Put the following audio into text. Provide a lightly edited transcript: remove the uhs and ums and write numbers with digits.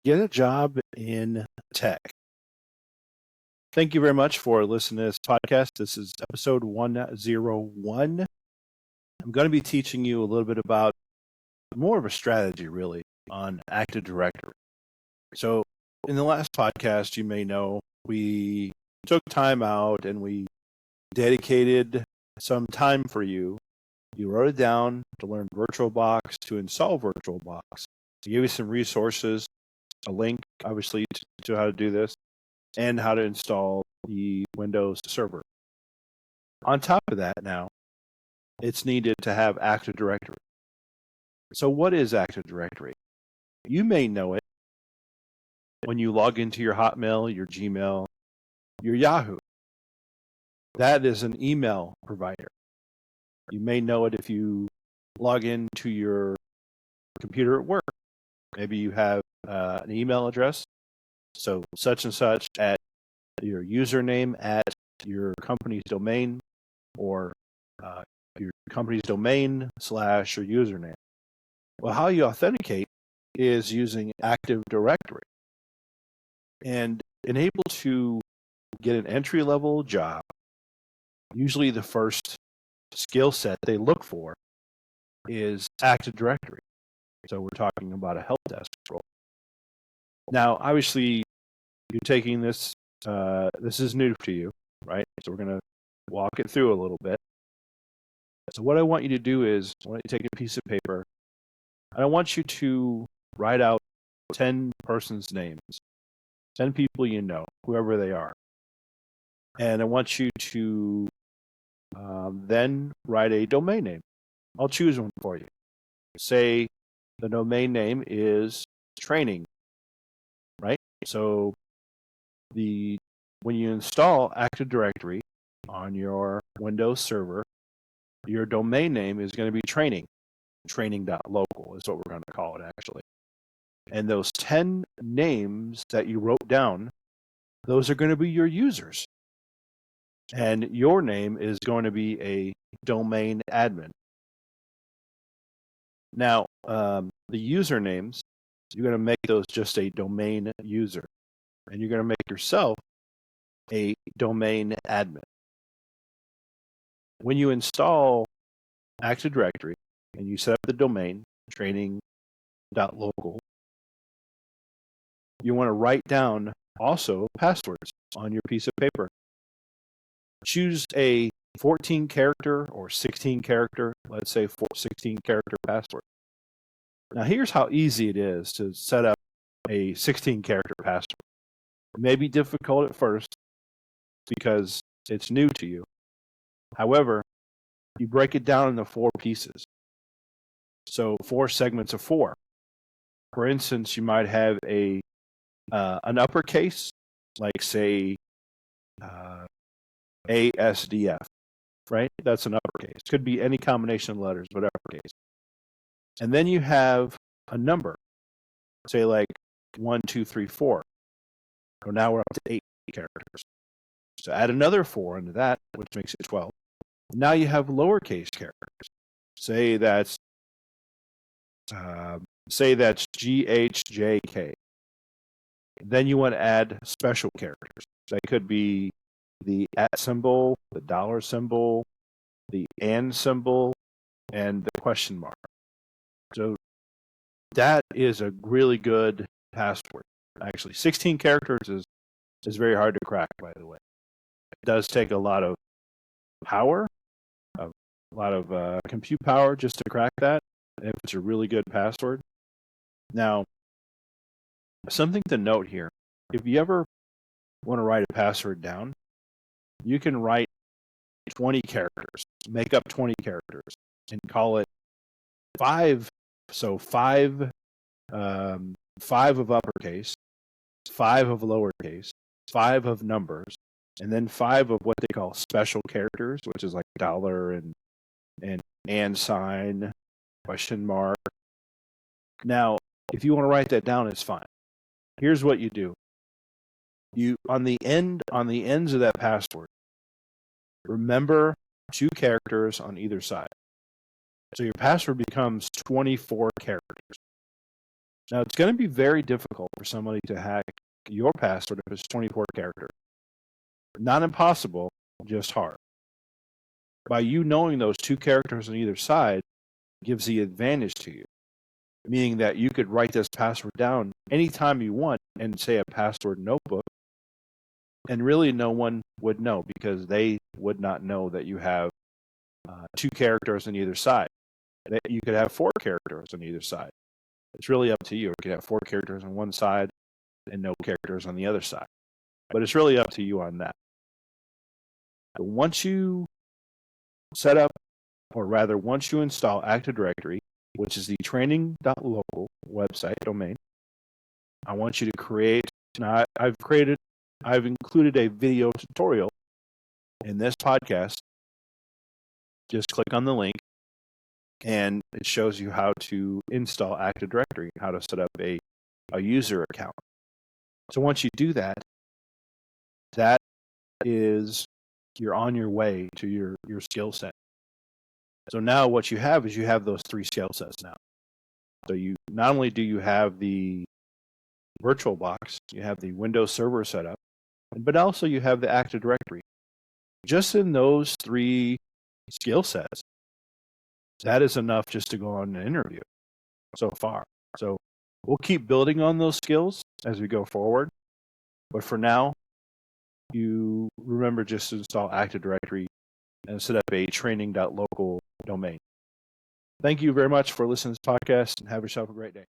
Get a job in tech. Thank you very much for listening to this podcast. This is episode 101. I'm going to be teaching you a little bit about more of a strategy, really, on Active Directory. So, in the last podcast, you may know we took time out and we dedicated some time for you. You wrote it down to learn VirtualBox, to install VirtualBox, to give you some resources, a link, obviously, to how to do this, and how to install the Windows server. On top of that, now, it's needed to have Active Directory. So what is Active Directory? You may know it when you log into your Hotmail, your Gmail, your Yahoo. That is an email provider. You may know it if you log into your computer at work. Maybe you have an email address. So such and such at your username at your company's domain, or your company's domain / your username. Well, how you authenticate is using Active Directory. And able to get an entry-level job, usually the first skill set they look for is Active Directory. So we're talking about a help desk role. Now, obviously, you're taking this, this is new to you, right? So we're going to walk it through a little bit. So what I want you to do is, I want you to take a piece of paper, and I want you to write out 10 persons' names, 10 people you know, whoever they are. And I want you to then write a domain name. I'll choose one for you. Say the domain name is training, right? So when you install Active Directory on your Windows server, your domain name is going to be training. Training.local is what we're going to call it, actually. And those 10 names that you wrote down, those are going to be your users. And your name is going to be a domain admin. Now, the usernames, you're going to make those just a domain user. And you're going to make yourself a domain admin. When you install Active Directory and you set up the domain, training.local, you want to write down also passwords on your piece of paper. Choose a 14-character or 16-character, let's say 16-character password. Now, here's how easy it is to set up a 16-character password. It may be difficult at first because it's new to you. However, you break it down into 4 pieces. So 4 segments of 4. For instance, you might have an uppercase, like say ASDF, right? That's an uppercase. Could be any combination of letters, but uppercase. And then you have a number, say like 1, 2, 3, 4. So now we're up to 8 characters. So add another 4 into that, which makes it 12. Now you have lowercase characters. Say that's GHJK. Then you want to add special characters. That could be the @ symbol, the dollar symbol, the and symbol, and the question mark. So that is a really good password. Actually, 16 characters is very hard to crack, by the way. It does take a lot of power, a lot of compute power just to crack that, if it's a really good password. Now, something to note here, if you ever want to write a password down, you can write 20 characters, make up 20 characters, and call it 5. So 5 of uppercase, 5 of lowercase, 5 of numbers, and then 5 of what they call special characters, which is like dollar and sign, question mark. Now, if you want to write that down, it's fine. Here's what you do. You on the ends of that password, remember 2 characters on either side. So your password becomes 24 characters. Now, it's going to be very difficult for somebody to hack your password if it's 24 characters. Not impossible, just hard. By you knowing those 2 characters on either side gives the advantage to you, meaning that you could write this password down anytime you want and say a password notebook, and really no one would know because they would not know that you have 2 characters on either side. You could have 4 characters on either side. It's really up to you. You could have 4 characters on one side and no characters on the other side. But it's really up to you on that. But once you set up, or rather, once you install Active Directory, which is the training.local website domain, I want you to create. Now, I've included a video tutorial in this podcast. Just click on the link, and it shows you how to install Active Directory, how to set up a user account. So once you do that, that is, you're on your way to your skill set. So now what you have is you have those 3 skill sets now. So you not only do you have the VirtualBox, you have the Windows Server set up, but also you have the Active Directory. Just in those 3 skill sets, that is enough just to go on an interview so far. So we'll keep building on those skills as we go forward. But for now, you remember just to install Active Directory and set up a training.local domain. Thank you very much for listening to this podcast, and have yourself a great day.